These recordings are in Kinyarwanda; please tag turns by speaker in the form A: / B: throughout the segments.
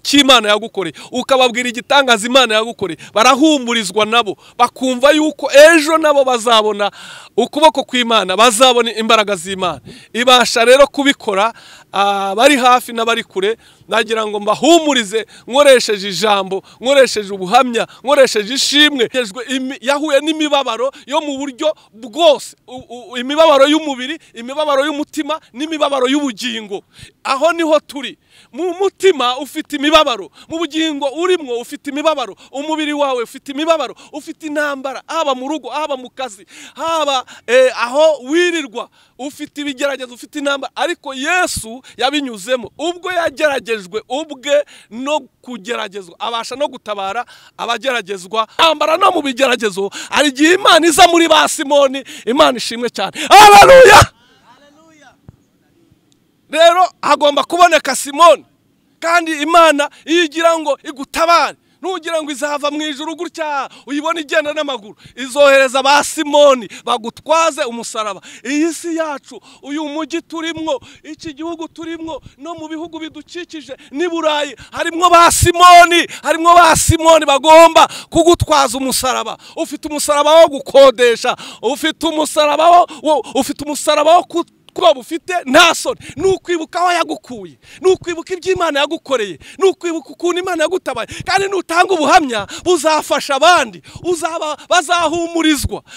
A: cy'Imana yagukoreye, ukababwira igitangaza Imana yagukoreye, barahumurizwa nabo bakumva yuko ejo nabo bazabona ukuboko kw'Imana, bazabona imbaraga z'Imana. Ibasha rero kubikora bari hafi n'abari kure. Nagira ngo mbahumurize nkoresheje ijambo, nkoresheje ubuhamya, nkoresheje ishimwe. Yahuye n'imibabaro yo mu buryo bwose, imibabaro y'umubiri, imibabaro y'umutima n'imibabaro y'ubugingo. Aho niho turi. Mu mutima ufite imibabaro, mu bugingo urimwo ufite imibabaro, umubiri wawe ufite imibabaro, ufite intambara, haba mu rugo, haba mu kazi, haba aho wirirwa ufite ibigeragezo, ufite intambara. Ariko Yesu yabinyuzemo, ubwo yageragejwe ubwe no kugeragezwa, abasha no gutabara abageragezwa. Ambara no mu bigeragezo ari gihe Imana iza muri ba Simoni. Imana ishimwe cyane. Haleluya. Rero hagomba kuboneka Simoni, kandi Imana iyigira ngo igutabare. Nugira ngo izava mu ijuru gutya uyibona igenda n'amaguru, izohereza ba Simoni bagutwaze umusaraba. Iyi si yacu, uyu mujyi turimwo, iki gihugu turimwo, no mu bihugu bidukikije ni Burayi, harimwo ba Simoni, harimwo ba Simoni bagomba kugutwaza umusaraba. Ufite umusaraba wo gukodesha, ufite umusaraba wo kuba bufite nta soni. Nukwibuka aho yagukuye, nukwibuka iby'Imana yagukoreye, nukwibuka ukuntu Imana yagutabaye, kandi nutanga ubuhamya buzafasha abandi,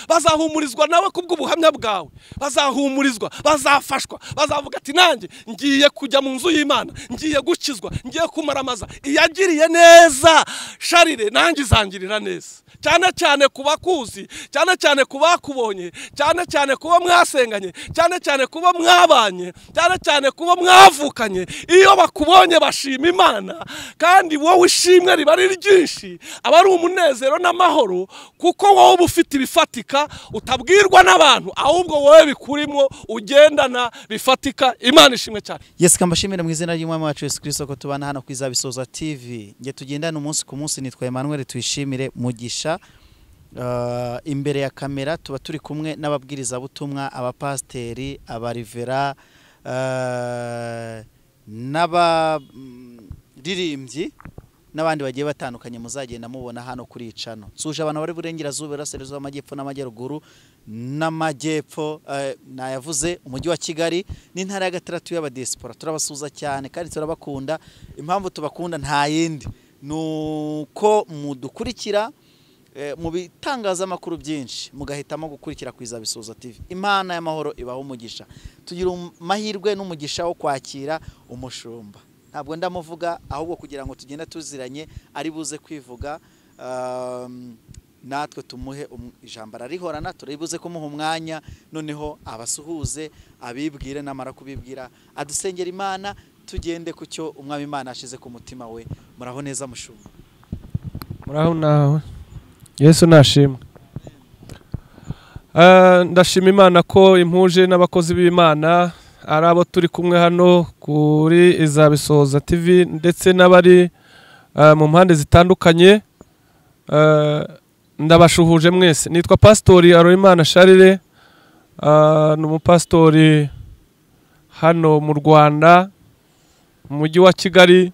A: bazahumurizwa nawe kubw'ubuhamya bwawe, bazahumurizwa, bazafashwa, bazavuga ati nanjye ngiye kujya mu nzu y'Imana, ngiye gukizwa, ngiye kumaramaza. Iyagiriye neza Sharire, nanjye izangirira neza. Cyane cyane kubakuzi, cyane cyane kubakubonye, cyane cyane kuba mwasenganye, cyane cyane kuba mwabanye, cyane cyane kuba mwavukanye. Iyo bakubonye bashima Imana, kandi wowe ishimwe riba ari ryinshi, aba ari umunezero n'amahoro, kuko wowe ufite ibifatika utabwirwa n'abantu, ahubwo wowe bikurimo ugendana bifatika. Imana ishimwe cyane.
B: Yesu kambashimire mu izina ry'Umwami wacu Yesu Kristo ko tubana hano ku Izabisoza TV. Nge tugendana umunsi ku munsi. Nitwa Emmanuel Tuyishimire Mugisha. Imbere ya kamera tuba turi kumwe n'ababwiriza butumwa, abapasteri, abarivera, n'abaririmbyi n'abandi bagiye batandukanye muzagenda mubona hano kuri icano. Suje abantu bari burengerazuba, Burasirazuba, Amajyepfo n'Amajyaruguru n'Amajyepfo, nayavuze umujyi wa Kigali n'intara ya Gatandatu y'abadiaspora. Turabasuza cyane kandi turabakunda. Impamvu tubakunda nta yindi, nuko mudukurikira mu bitangazamakuru byinshi, mugahitamo gukurikira ku Izabisoza TV. Imana y'amahoro ibaho umugisha. Tugira amahirwe n'umugisha wo kwakira umushumba. Ntabwo ndamuvuga, ahubwo kugira ngo tugenda tuziranye ari buze kwivuga, natwe tumuhe ijambo arihorana, turibuze kumuha umwanya, noneho abasuhuze, abibwire, namara kubibwira adusengera Imana, tugende ku cyo Umwami Imana ashize ku mutima we. Muraho neza mushumba?
A: Muraho nawe. Yesu nashimwe. Ndashima Imana ko impuje n'abakozi b'Imana, ari abo turi kumwe hano kuri Izabisoza TV, ndetse n'abari mu mpande zitandukanye. Ndabashuhuje mwese. Nitwa Pastori Aroimana Sharire, n'umupastori hano mu Rwanda, mu mujyi wa Kigali,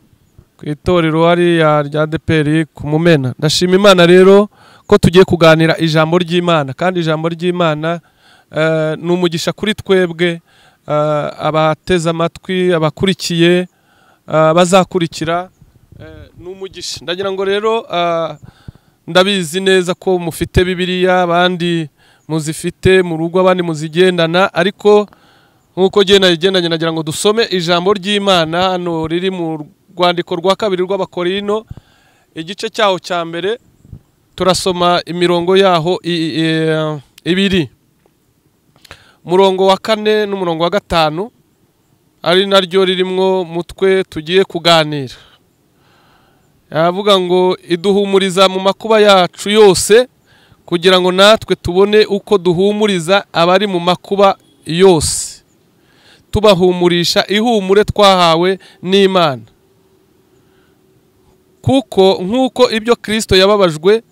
A: ku itorero hariya rya ADEPR ku Mumena. Ndashima Imana rero ko tugiye kuganira ijambo ry'Imana, kandi ijambo ry'Imana ni umugisha kuri twebwe, abateze amatwi, abakurikiye, bazakurikira, ni umugisha. Ndagira ngo rero ndabizi neza ko mufite Bibiliya, abandi muzifite mu rugo, abandi muzigendana, ariko nkuko nagendanye nagira ngo dusome ijambo ry'Imana hano riri mu rwandiko rwa kabiri rw'Abakorino, igice cyaho cya mbere. Turasoma imirongo yaho ibiri, umurongo wa 4 n'umurongo wa 5, ari naryo ririmwo mutwe tugiye kuganira. Yavuga ngo iduhumuriza mu makuba yacu yose, kugira ngo natwe tubone uko duhumuriza abari mu makuba yose, tubahumurisha ihumure twahawe n'Imana. Kuko nkuko ibyo Kristo yababajwe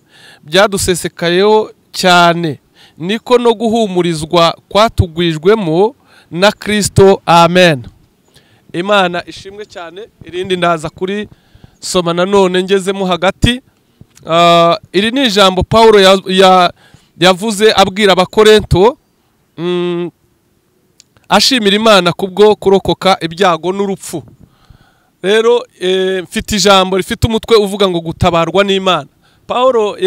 A: byadusesekayeho cyane, niko no guhumurizwa kwatugwijwemo na Kristo. Amen. Imana ishimwe cyane. Irindi ndaza kuri soma nanone ngezemo hagati. Iri ni ijambo Paulo yavuze abwira abakorinto, ashimira Imana kubwo kurokoka ibyago n'urupfu. Rero mfite ijambo rifite umutwe uvuga ngo gutabarwa n'Imana. Paulo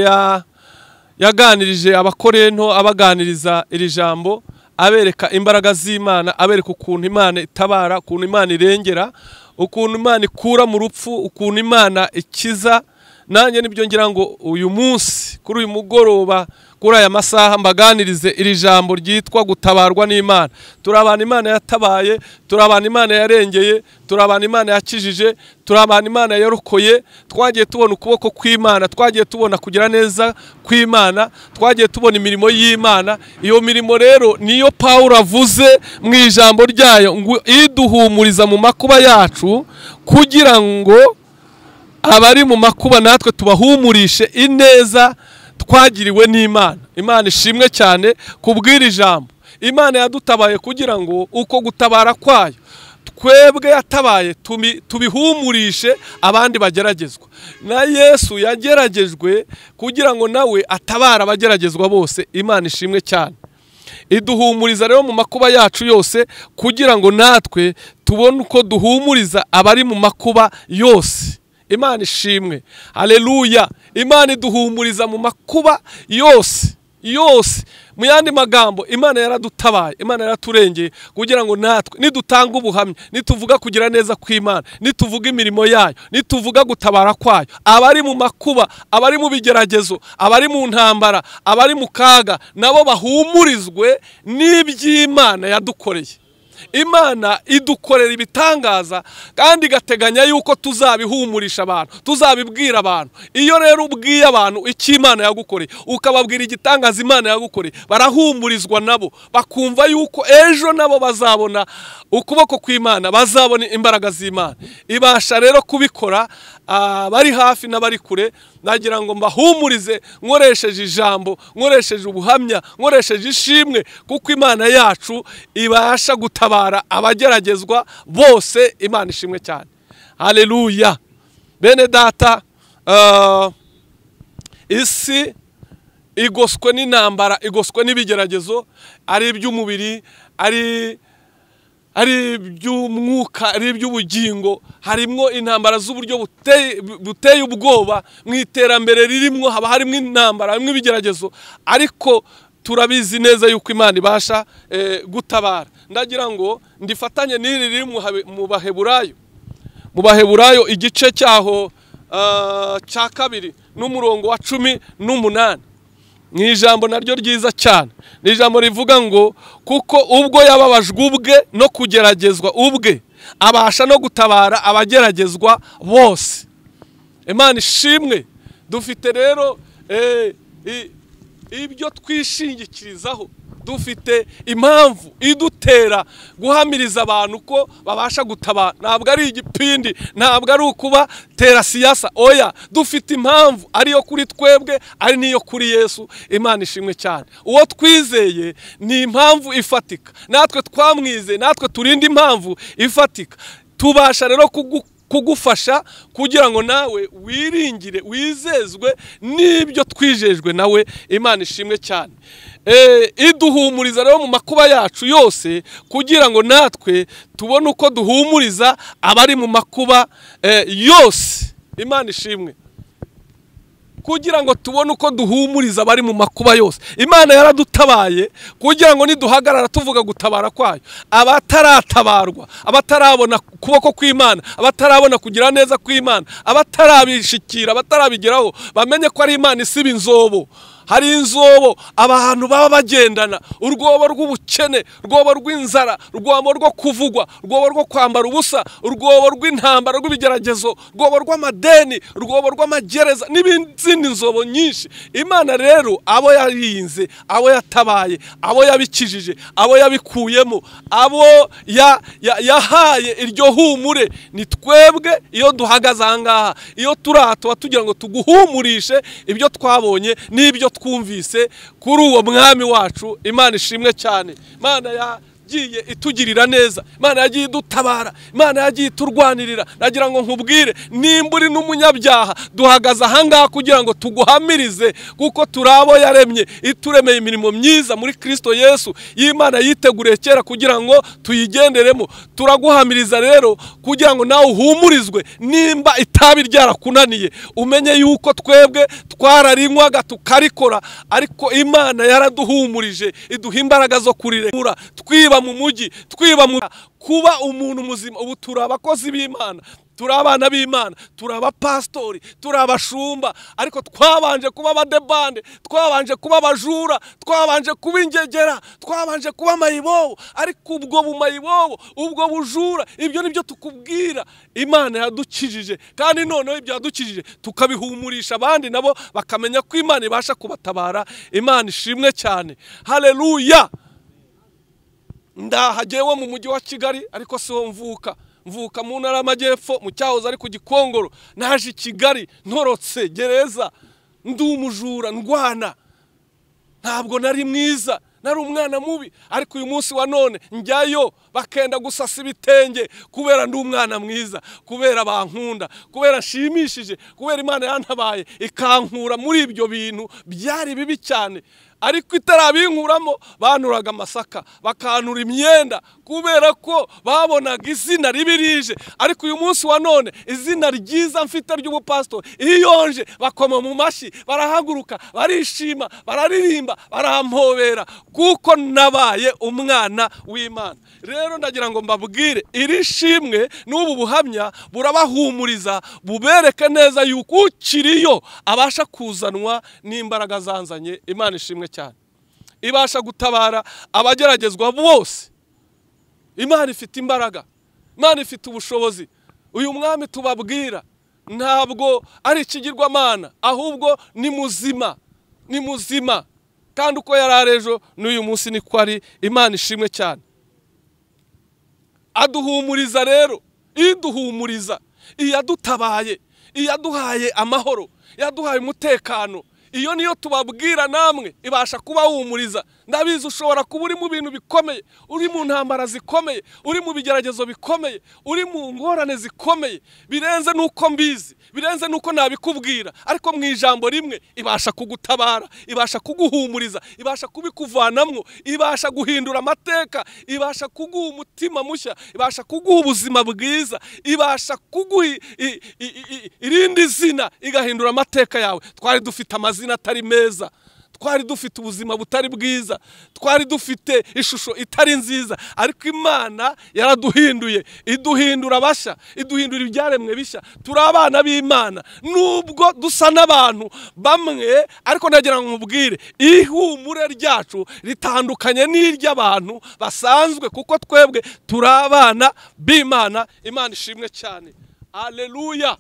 A: yaganirije abakorinto, abaganiriza iri jambo, abereka imbaraga z'Imana, abereka ukuntu Imana itabara, ukuntu Imana irengera, ukuntu Imana ikura mu rupfu, ukuntu Imana ikiza. Nanjye nibyo ngira ngo uyu munsi kuri uyu mugoroba kuri aya masaha mbaganirize iri jambo ryitwa gutabarwa n'Imana. Turabana Imana yatabaye, turabana Imana yarengeye, turabana Imana yakijije, turabana Imana yarokoye. Twagiye tubona ukuboko kw'Imana, twagiye tubona kugira neza kw'Imana, twagiye tubona imirimo y'Imana. Iyo mirimo rero niyo Paulo avuze mu ijambo ryayo ngo iduhumuriza mu makuba yacu, kugira ngo abari mu makuba natwe tubahumurishe ineza twagiriwe n'Imana. Imana ishimwe cyane kubwira ijambo. Imana yadutabaye kugira ngo uko gutabara kwayo twebwe yatabaye tubihumurishe abandi bageragezwa. Na Yesu yageragejwe kugira ngo nawe atabara abageragezwa bose. Imana ishimwe cyane. Iduhumuriza rero mu makuba yacu yose, kugira ngo natwe tubone uko duhumuriza abari mu makuba yose. Imana ishimwe. Haleluya. Imana iduhumuriza mu makuba yose. Mu yandi magambo, Imana yaradutabaye, Imana yaraturengeye kugira ngo natwe nidutanga ubuhamya, nituvuga kugira neza kw'Imana, nituvuga imirimo yayo, nituvuga gutabara kwayo, abari mu makuba, abari mu bigeragezo, abari mu ntambara, abari mu kaga, nabo bahumurizwe n'iby'Imana yadukoreye. Imana idukorera ibitangaza kandi igateganya yuko tuzabihumurisha abantu, tuzabibwira abantu. Iyo rero ubwiye abantu icyo Imana yagukoreye, ukababwira igitangaza Imana yagukoreye, barahumurizwa nabo, bakumva yuko ejo nabo bazabona ukuboko kw'Imana, bazabona imbaraga z'Imana. Ibasha rero kubikora bari hafi n'abari kure. Nagira ngo mbahumurize nkoresheje ijambo, nkoresheje ubuhamya, nkoresheje ishimwe, kuko Imana yacu ibasha gutabara abageragezwa bose. Imana ishimwe cyane. Haleluya. Bene data, isi igoswe n'intambara, igoswe n'ibigeragezo, ari iby'umubiri, ari iby'umwuka, ari iby'ubugingo. Harimwo intambara z'uburyo buteye ubwoba. Mu iterambere ririmo haba harimo intambara, harimo ibigeragezo, ariko turabizi neza yuko Imana ibasha gutabara. Ndagira ngo ndifatanye n'iri riri mu Baheburayo, mu Baheburayo igice cyaho cya 2 n'umurongo wa 18. Ni ijambo naryo ryiza cyane. Ni ijambo rivuga ngo kuko ubwo yababajwe ubwe no kugeragezwa ubwe, abasha no gutabara abageragezwa bose. Imana ishimwe. Dufite rero ibyo twishingikirizaho, dufite impamvu idutera guhamiriza abantu ko babasha gutabara. Ntabwo ari igipindi, ntabwo ari ukuba tera siyasa, oya, dufite impamvu ariyo kuri twebwe, ari niyo kuri Yesu. Imana ishimwe cyane. Uwo twizeye ni impamvu ifatika, natwe twamwize, natwe turinde impamvu ifatika. Tubasha rero kugufasha kugira ngo nawe wiringire, wizezwe n'ibyo twijejwe nawe. Imana ishimwe cyane. Iduhumuriza rero mu makuba yacu yose, kugira ngo natwe tubone uko duhumuriza abari mu makuba yose. Imana ishimwe. Kugira ngo tubone uko duhumuriza abari mu makuba yose. Imana yaradutabaye kugira ngo niduhagarara tuvuga gutabara kwayo, abataratabarwa, abatarabona kuboko kw'Imana, abatarabona kugira neza kw'Imana, abatarabishikira, abatarabigeraho, bamenye ko ari Imana isiba inzobo. Hari inzobo abantu baba bagendana, urwobo rw'ubukene, urwobo rw'inzara, urwobo rwo kuvugwa, urwobo rwo kwambara ubusa, urwobo rw'intambara, rw'ibigeragezo, urwobo rw'amadeni, urwobo rw'amagereza n'izindi nzobo nyinshi. Imana rero abo yarinze, abo yatabaye, abo yabikijije, abo yabikuyemo, abo yahaye iryo humure, ni twebwe. Iyo duhagaze ahangaha, iyo turatuba tugira ngo tuguhumurishe ibyo twabonye n'ibyo twumvise kuri uwo mwami wacu. Imana ishimwe cyane. Imana yagiye itugirira neza, Imana yagiye idutabara, Imana yagiye iturwanirira. Nagira ngo nkubwire, nimba uri n'umunyabyaha, duhagaze ahangaha kugira ngo tuguhamirize, kuko turi abo yaremye, ituremeye imirimo myiza muri Kristo Yesu y'Imana yiteguriye kera kugira ngo tuyigenderemo. Turaguhamiriza rero kugira ngo nawe uhumurizwe. Nimba itabi ryarakunaniye, umenye yuko twebwe twararinywaga tukarikora, ariko Imana yaraduhumurije, iduha imbaraga zo kurirekura. Twiba mu mujyi, twiba mu kuba umuntu muzima. Ubu turi abakozi b'Imana, turi abana b'Imana, turi abapastori, turi abashumba, ariko twabanje kuba abadebande, twabanje kuba abajura, twabanje kuba ingegera, twabanje kuba amayibobo. Ariko ubwo bumayibobo, ubwo bujura, ibyo nibyo tukubwira Imana yadukijije, kandi noneho ibyo yadukijije tukabihumurisha abandi, nabo bakamenya ko Imana ibasha kubatabara. Imana ishimwe cyane, haleluya. Ndahagewe mu mujyi wa Kigali, ariko siho mvuka mu ntara y'Amajyepfo, mu cyahoze ari ku Gikongoro. Naje i Kigali ntorotse gereza, ndi umujura, ndwana, ntabwo nari mwiza, nari umwana mubi. Ariko uyu munsi wa none njyayo bakenda gusasa ibitenge, kubera ndi umwana mwiza, kubera bankunda, kubera nshimishije, kubera Imana yantabaye ikankura muri ibyo bintu byari bibi cyane. Ariko itarabinkuramo, banuraga amasaka, bakanura imyenda, kubera ko babonaga izina ribi rije. Ariko uyu munsi wa none izina ryiza mfite ry'ubupastori, iyo nje bakoma mu mashyi, barahaguruka, barishima, bararirimba, barampobera, kuko nabaye umwana w'Imana. Rero ndagira ngo mbabwire, iri shimwe n'ubu buhamya burabahumuriza, bubereke neza yuko ukiriyo abasha kuzanwa n'imbaraga zanzanye. Imana ishimwe cyane, ibasha gutabara abageragezwa bose. Imana ifite imbaraga, Imana ifite ubushobozi. Uyu mwami tubabwira ntabwo ari ikigirwamana, ahubwo ni muzima, ni muzima, kandi uko yari arejo n'uyu munsi niko ari. Imana ishimwe cyane, aduhumuriza rero, iduhumuriza, iyadutabaye, iyaduhaye amahoro, yaduhaye umutekano. Iyo niyo tubabwira namwe ibasha kubahumuriza. Ndabizi ushobora kuba uri mu bintu bikomeye, uri mu ntambara zikomeye, uri mu bigeragezo bikomeye, uri mu ngorane zikomeye, birenze nuko mbizi, birenze nuko nabikubwira. Ariko mu ijambo rimwe ibasha kugutabara, ibasha kuguhumuriza, ibasha kubikuvanamwo, ibasha guhindura amateka, ibasha kuguha umutima mushya, ibasha kuguha ubuzima bwiza, ibasha kuguha irindi zina, igahindura amateka yawe. Twari dufite amazina atari meza, twari dufite ubuzima butari bwiza, twari dufite ishusho itari nziza, ariko Imana yaraduhinduye, iduhindura bashya, iduhindura ibyaremwe bishya. Turi abana b'Imana nubwo dusa n'abantu bamwe, ariko ndagira ngo nkubwire, ihumure ryacu ritandukanye n'iry'abantu basanzwe, kuko twebwe turi abana b'Imana. Imana ishimwe cyane, haleluya.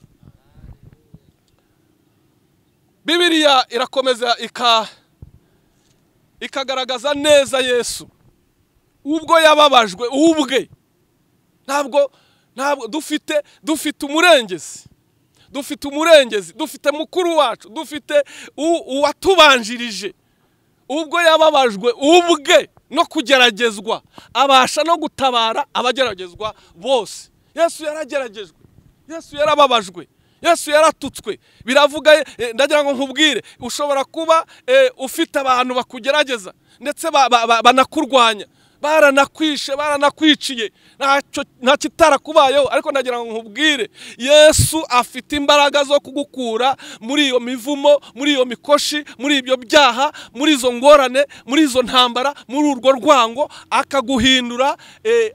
A: Bibiliya irakomeza ikagaragaza neza Yesu ubwo yababajwe ubwe. Ntabwo dufite umurengezi, dufite mukuru wacu, dufite uwatubanjirije. Ubwo yababajwe ubwe no kugeragezwa, abasha no gutabara abageragezwa bose. Yesu yarageragejwe, Yesu yarababajwe, Yesu yaratutswe. Biravuga, ndagira ngo nkubwire, ushobora kuba ufite abantu bakugerageza ndetse banakurwanya, baranakwishe, baranakwiciye, nta kitarakubayeho. Ariko ndagira ngo nkubwire, Yesu afite imbaraga zo kugukura muri iyo mivumo, muri iyo mikoshi, muri ibyo byaha, muri izo ngorane, muri izo ntambara, muri urwo rwango,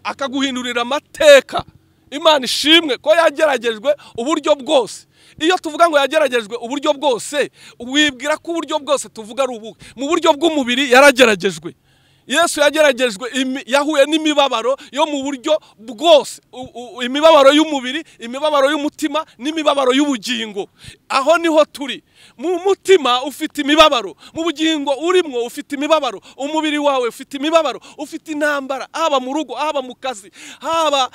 A: akaguhindurira amateka. Imana ishimwe ko yageragejwe uburyo bwose. Iyo tuvuga ngo yageragejwe uburyo bwose, wibwira ko uburyo bwose tuvuga ari ubuhe? Mu buryo bw'umubiri yarageragejwe. Yesu yageragejwe, yahuye n'imibabaro yo mu buryo bwose, imibabaro y'umubiri, imibabaro y'umutima, n'imibabaro y'ubugingo. Aho niho turi. Mu mutima ufite imibabaro, mu bugingo urimwo ufite imibabaro, umubiri wawe ufite imibabaro, ufite intambara, haba mu rugo, haba mu kazi, haba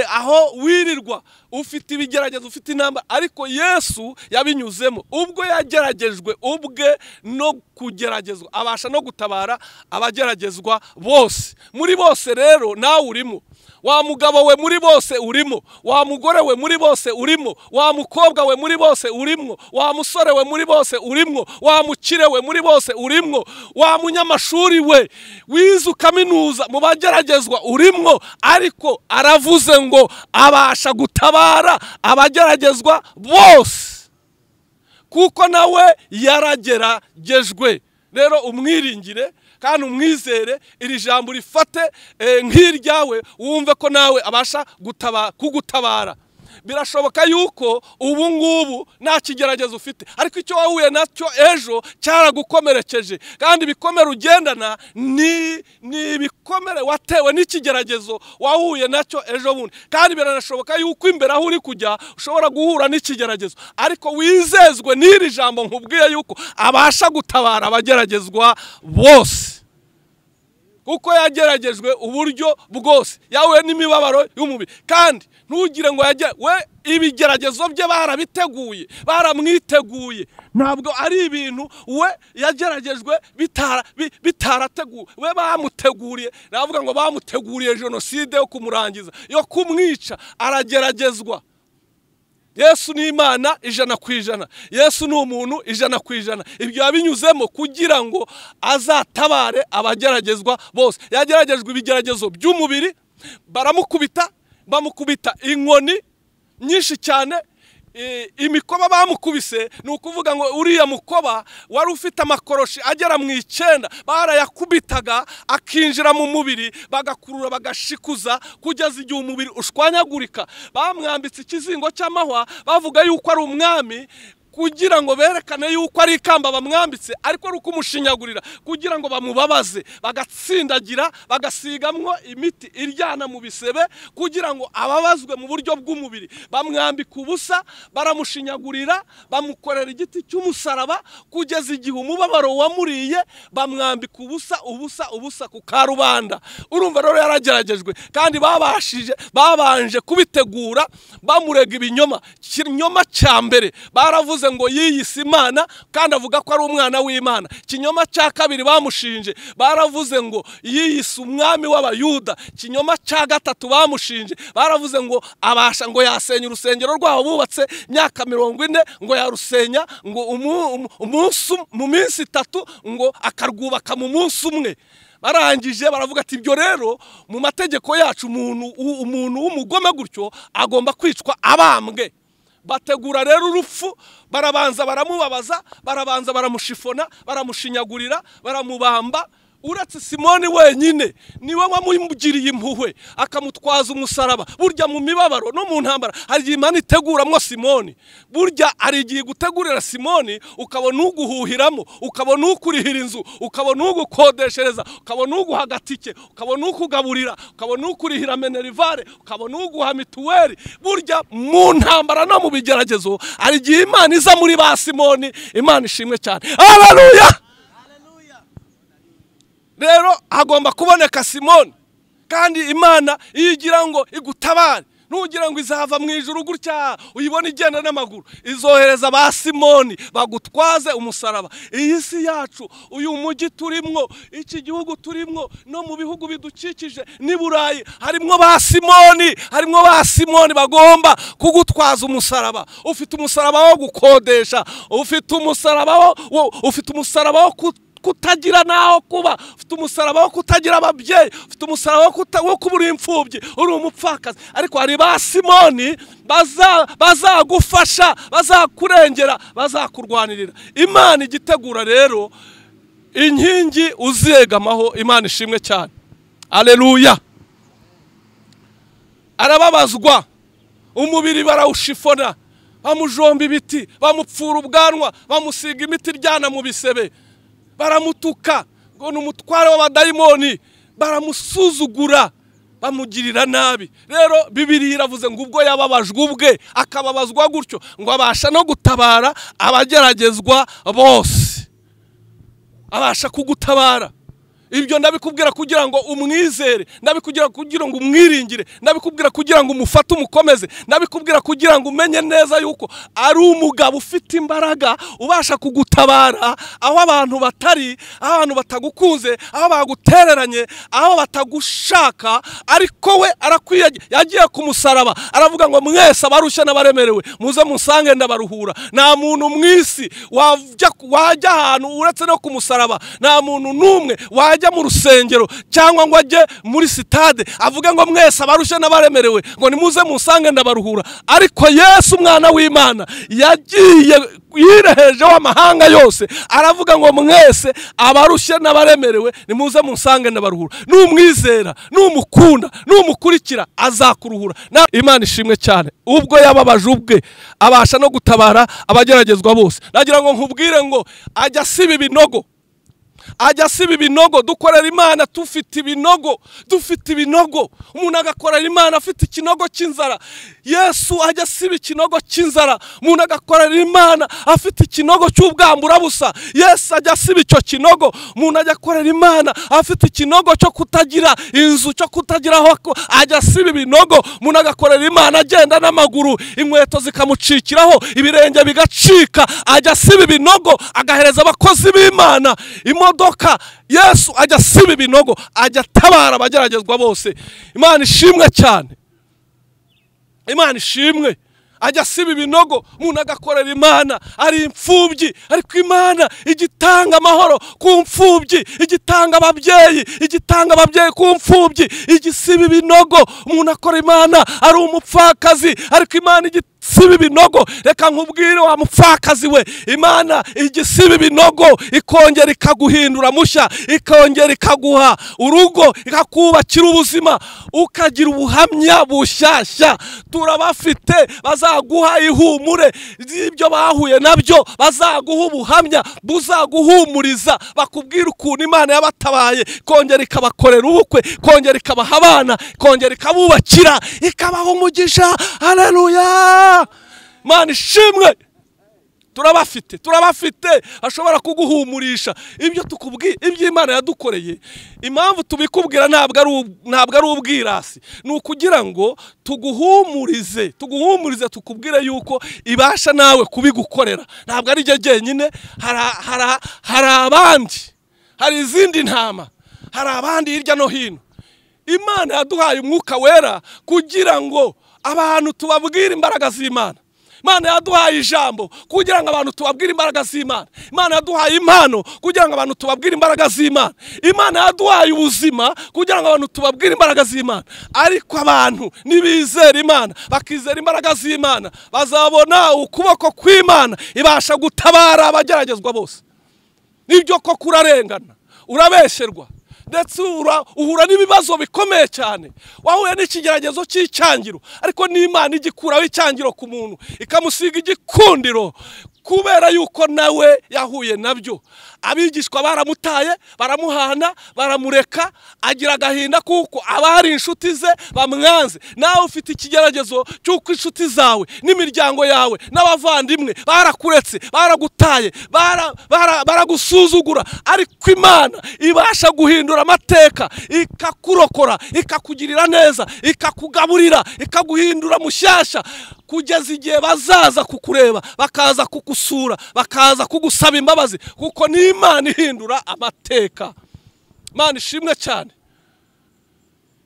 A: aho wirirwa, ufite ibigeragezo, ufite intambara, ariko Yesu yabinyuzemo. Ubwo yageragejwe ubwe no kugeragezwa, abasha no gutabara abageragezwa bose. Muri bose rero nawe urimo. Wa mugabo we muri bose urimo, wa mugore we muri bose urimo, wa mukobwa we muri bose urimo, wa musore we muri bose urimo, wa mukire we muri bose urimo, wa munyamashuri we wize ukaminuza mu bageragezwa urimo. Ariko aravuze ngo abasha gutabara abageragezwa bose, kuko nawe yarageragejwe. Rero umwiringire kandi umwizere, iri jambo rifate nk'iryawe, wumve ko nawe abasha kugutabara. Birashoboka yuko ubu ngubu nta kigeragezo ufite, ariko icyo wahuye nacyo ejo cyaragukomerekeje, kandi ibikomere ugendana ni ibikomere watewe n'ikigeragezo wahuye nacyo ejo bundi. Kandi biranashoboka yuko imbere aho uri kujya ushobora guhura n'ikigeragezo, ariko wizezwe n'iri jambo nkubwiye yuko abasha gutabara abageragezwa bose, kuko yageragejwe uburyo bwose, yahuye n'imibabaro y'umubiri. Kandi ntugire ngo we ibigeragezo bye barabiteguye, baramwiteguye. Ntabwo ari ibintu we yageragejwe bitarateguwe, we bamuteguriye. Navuga ngo bamuteguriye jenoside yo kumurangiza, yo kumwica. Arageragezwa. Yesu ni Imana 100%. Yesu ni umuntu 100%. Ibyo yabinyuzemo kugira ngo azatabare abageragezwa bose. Yageragejwe ibigeragezo by'umubiri, baramukubita, bamukubita inkoni nyinshi cyane. Imikoba bamukubise, ni ukuvuga ngo uriya mukoba wari ufite amakoroshi agera mu 9, barayakubitaga akinjira mu mubiri, bagakurura bagashikuza kugeza igihe umubiri ushwanyagurika. Bamwambitse ikizingo cy'amahwa, bavuga yuko ari umwami, kugira ngo berekane yuko ari ikamba bamwambitse, ariko ari ukumushinyagurira kugira ngo bamubabaze. Bagatsindagira, bagasigamwo imiti iryana mu bisebe kugira ngo ababazwe mu buryo bw'umubiri. Bamwambika ubusa, baramushinyagurira, bamukorera igiti cy'umusaraba kugeza igihe umubabaro wamuriye. Bamwambika ubusa ku karubanda. Urumva rero yarageragejwe, kandi babanje kubitegura bamurega ibinyoma. Ikinyoma cya mbere baravuze ngo yiyise Imana, kandi avuga ko ari umwana w'Imana. Kinyoma cya kabiri bamushinje, baravuze ngo yiyise umwami w'Abayuda. Kinyoma cya gatatu bamushinje, baravuze ngo abasha ngo yasenya urusengero rwabo bubatse imyaka 40, ngo yarusenya ngo mu minsi 3, ngo akarwubaka mu munsi umwe. Barangije baravuga ati ibyo rero mu mategeko yacu umuntu w'umugome gutyo agomba kwicwa abambwe. Bategura rero urupfu, barabanza baramubabaza, barabanza baramushifona, baramushinyagurira, baramubamba. Uretse Simoni wenyine niwe wamugiriye impuhwe, akamutwaza umusaraba. Burya mu mibabaro no mu ntambara hari igihe Imana iteguramwo Simoni. Burya ari igihe gutegurira Simoni, ukabona uguhuhiramo, ukabona ukurihira inzu, ukabona ugukodeshereza, ukabona uguha agatike, ukabona ukugaburira, ukabona ukurihira minerivare, ukabona uguha mituweli. Burya mu ntambara no mu bigeragezo hari igihe Imana iza muri ba Simoni. Imana ishimwe cyane. Haleluya! Rero hagomba kuboneka Simoni, kandi Imana iyigira ngo igutabare. Nugira ngo izava mu ijuru gutya uyibona igenda n'amaguru, izohereza ba Simoni bagutwaze umusaraba. Iyi si yacu, uyu mujyi turimwo, iki gihugu turimwo, no mu bihugu bidukikije ni Burayi, harimwo ba Simoni bagomba kugutwaza umusaraba. Ufite umusaraba wo gukodesha, ufite umusaraba wo kutagira naho kuba, ufite umusaraba wo kutagira ababyeyi, ufite umusaraba wo kubura imfubyi, uri umupfakazi. Ariko hari ba Simoni bazagufasha, bazakurengera, bazakurwanirira. Imana igitegura rero inkingi uzegamaho. Imana ishimwe cyane. Haleluya! Arababazwa, umubiri barawushifona, bamujomba ibiti, bamupfura ubwanwa, bamusiga imiti iryana mu bisebe, baramutuka ngo ni umutware w'abadayimoni, baramusuzugura, bamugirira nabi. Rero Bibiliya iravuze ngo ubwo yababajwe ubwe, akababazwa gutyo, ngo abasha no gutabara abageragezwa bose. Abasha kugutabara. ibyo ndabikubwira kugira ngo umwizere, ndabikubwira kugira ngo umwiringire, ndabikubwira kugira ngo umufate umukomeze, ndabikubwira kugira ngo umenye neza yuko ari umugabo ufite imbaraga ubasha kugutabara aho abantu batari, aho abantu batagukunze, aho bagutereranye, aho batagushaka, ariko we arakwiye. Yagiye ku musaraba aravuga ngo mwese abarushya n'abaremerewe muze musange ndabaruhura. Nta muntu mwisi wajya ahantu uretse no ku musaraba, nta muntu numwe wajya mu rusengero cyangwa ngo ajye muri sitade avuga ngo mwese abarushya n'abaremerewe ngo nimuze musange ndabaruhura. Ariko Yesu umwana w'Imana yagiye yireheje w'amahanga yose aravuga ngo mwese abarushya n'abaremerewe nimuze musange ndabaruhura. Numwizera, numukunda, numukurikira azakuruhura. Imana ishimwe cyane. Ubwo yababaje ubwe abasha no gutabara abageragezwa bose. Nagira ngo nkubwire ngo ajya siba ibinogo, ajya siba ibinogo. Dukorera Imana dufite ibinogo, umuntu agakorera Imana afite ikinogo cy'inzara. Yesu ajya siba ikinogo cy'inzara, umuntu agakorera Imana afite ikinogo cy'ubwambura busa. Yesu ajya siba icyo kinogo, umuntu ajya akorera Imana afite ikinogo cyo kutagira inzu, cyo kutagira aho ajya siba ibinogo. Umuntu agakorera Imana agenda n'amaguru, inkweto zikamucikiraho, ibirenge bigacika. Ajya siba ibinogo agahereza abakozi b'Imana imodoka. Yesu ajya siba ibinogo, ajya tabara abageragezwa bose. Imana ishimwe cyane, Imana ishimwe. Ajya siba ibinogo, umuntu agakorera Imana ari imfubyi, ariko Imana igitanga amahoro ku mfubyi, igitanga ababyeyi ku mfubyi. Igisiba ibinogo, umuntu akora Imana ari umupfakazi, ariko Imana siba ibinogo. Reka nkubwire wa mupfakazi we, Imana igisiba ibinogo ikongera ikaguhindura mushya, ikongera ikaguha urugo, ikakubakira ubuzima, ukagira ubuhamya bushyashya. Turabafite bazaguha ihumure z'ibyo bahuye nabyo, bazaguha ubuhamya buzaguhumuriza, bakubwira ukuntu Imana yabatabaye, kongera ikabakorera ubukwe, kongera ikabaha abana, kongera ikabubakira, ikabaha umugisha. Haleluya! Imana ishimwe. Turabafite ashobora kuguhumurisha ibyo tukubwiye, ibyo Imana yadukoreye. Impamvu tubikubwira ntabwo ari ubwirasi, ni ukugira ngo tuguhumurize, tukubwire yuko ibasha nawe kubigukorera. Ntabwo ari jye jyenyine, hari abandi, hari izindi ntama, hari abandi hirya no hino. Imana yaduhaye umwuka wera kugira ngo abantu tubabwire imbaraga z'Imana. Imana yaduhaye ijambo kugira ngo abantu tubabwire imbaraga z'Imana. Imana yaduhaye impano kugira ngo abantu tubabwire imbaraga z'Imana. Imana yaduhaye ubuzima kugira ngo abantu tubabwire imbaraga z'Imana. Ariko abantu nibizera Imana, bakizera imbaraga z'Imana, bazabona ukuboko kw'Imana ibasha gutabara abageragezwa bose. Nibyo ko kurarengana, urabesherwa, ndetse uhura n'ibibazo bikomeye cyane. Wahuye n'ikigeragezo cy'icyangiro, ariko n'Imana igikuraho icyangiro ku muntu ikamusiga igikundiro, kubera yuko nawe yahuye nabyo. Abigishwa baramutaye, baramuhana, baramureka, agira agahinda kuko abari inshuti ze bamwanze. Nawe ufite ikigeragezo cy'uko inshuti zawe n'imiryango yawe n'abavandimwe barakuretse, baragutaye, baragusuzugura, ariko Imana ibasha guhindura amateka, ikakurokora, ikakugirira neza, ikakugaburira, ikaguhindura mushyashya, kugeza igihe bazaza kukureba, bakaza kugusura, bakaza kugusaba imbabazi, kuko ni Imana ihindura amateka. Imana ishimwe cyane.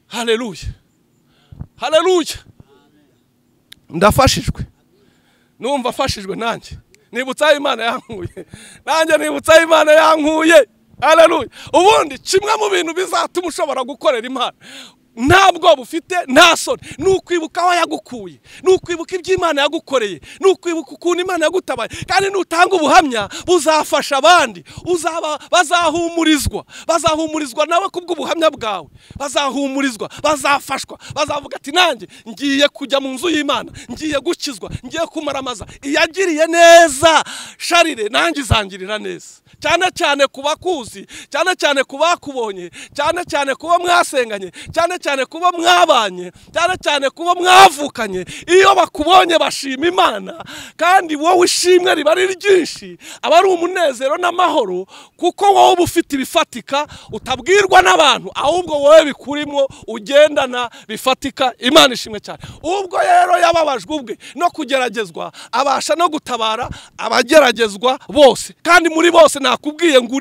A: Haleluya, haleluya. Ndafashijwe, numva afashijwe nanjye. Nibutsa Imana yankuye, nanjye nibutsa Imana yankuye. Haleluya. Ubundi kimwe mu bintu bizatuma ushobora gukorera Imana ntabwo bufite nta soni, nukwibuka aho yagukuye, nukwibuka ibyo Imana yagukoreye, nukwibuka ukuntu Imana yagutabaye. Kandi nutanga ubuhamya buzafasha abandi, bazahumurizwa nawe kubw'ubuhamya bwawe, bazahumurizwa, bazafashwa, bazavuga ati nanjye ngiye kujya mu nzu y'Imana, ngiye gukizwa, ngiye kumaramaza. Iyagiriye neza Sharire, nanjye izangirira neza. Cyane ku bakuzi, cyane ku bakubonye, cyane kuba mwasenganye, cyane cyane kuba mwabanye, cyane cyane kuba mwavukanye. Iyo bakubonye bashima Imana, kandi wowe ishimwe riba ari ryinshi, aba ari umunezero n'amahoro, kuko wowe uba ufite ibifatika utabwirwa n'abantu, ahubwo wowe bikurimo ugendana bifatika. Imana ishimwe cyane. Ubwo rero yababajwe ubwe no kugeragezwa, abasha no gutabara abageragezwa bose. Kandi muri bose nakubwiye ngo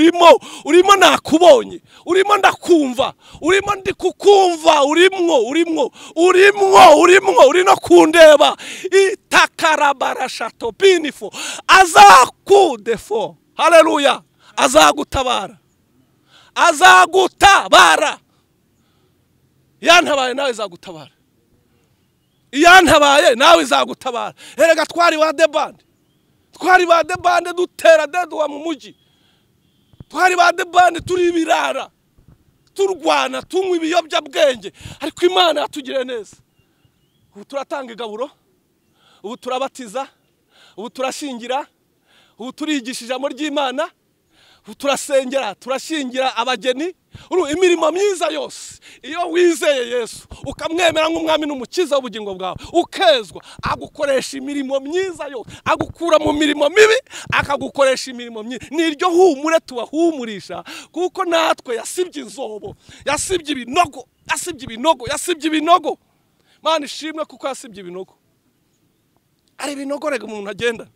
A: urimo nakubonye, urimo ndakumva, urimo ndi kukumva, uri no kundeba. Itakarabarashato binifo azakudefo. Haleluya. Azagutabara, yantabaye nawe izagutabara, yantabaye nawe izagutabara. Erega twari ba debande dutera deduwa mu mujyi, twari ba debande turi ibirara, turwana tunywa ibiyobyabwenge, ariko Imana yatugiriye neza. Ubu turatanga igaburo, ubu turabatiza, ubu turashingira, ubu turigisha ijambo ry'Imana, ubu turasengera, turashingira abageni. Imirimo myiza yose, iyo wizeye Yesu ukamwemera nk'umwami n'umukiza w'ubugingo bwawe, ukezwa, agukoresha imirimo myiza yose, agukura mu mirimo mibi akagukoresha imirimo myiza. Niryo humure tubahumurisha, kuko natwe yasibye inzobo, yasibye ibinogo. Mana ishimwe kuko yasibye ibinogo. Ari ibinogo rega umuntu agenda,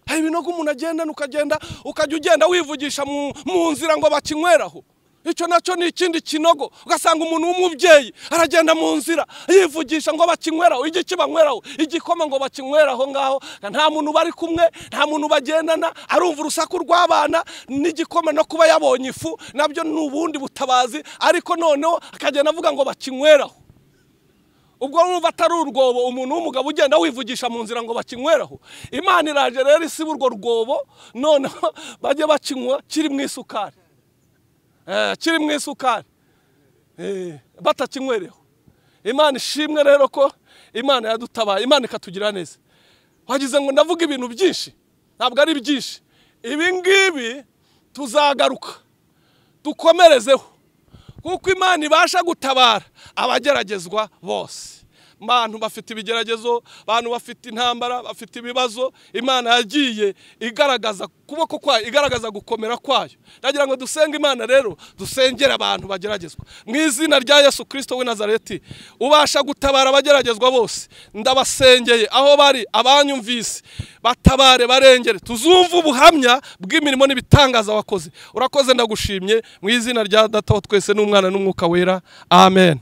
A: hari ibinogo umuntu agenda, ukajya ugenda wivugisha mu nzira ngo bakinyweraho. Icyo nacyo ni ikindi kinogo. Ugasanga umuntu w'umubyeyi aragenda mu nzira yivugisha ngo bakinyweraho, igiki banyweraho, igikoma ngo bakinyweraho ngaho, nta muntu bari kumwe, nta muntu bagendana, arumva urusaku rw'abana n'igikoma, no kuba yabonye ifu nabyo n'ubundi butabazi, ariko noneho akagenda avuga ngo bakinyweraho. Ubwo numva atari urwobo umuntu w'umugabo ugenda wivugisha mu nzira ngo bakinyweraho. Imana iraje rero isiba urwo rwobo, noneho bajye bakinywa kiri mu isukari, batakinywereho. Imana ishimwe rero ko Imana yadutabaye, Imana ikatugira neza. Wagize ngo ndavuga ibintu byinshi, ntabwo ari byinshi. Ibi ngibi tuzagaruka dukomerezeho, kuko Imana ibasha gutabara abageragezwa bose. Abantu bafite ibigeragezo, abantu bafite intambara, bafite ibibazo, Imana yagiye igaragaza kuboko kwayo, igaragaza gukomera kwayo. Ndagira ngo dusenge Imana rero, dusengera abantu bageragezwa mu izina rya Yesu Kristo w'i Nazareti, ubasha gutabara abageragezwa bose. Ndabasengeye aho bari, abanyumvise batabare, barengere, tuzumva ubuhamya bw'imirimo n'ibitangaza wakoze. Urakoze, ndagushimye mu izina rya Data wa twese n'Umwana n'Umwuka wera. Amen.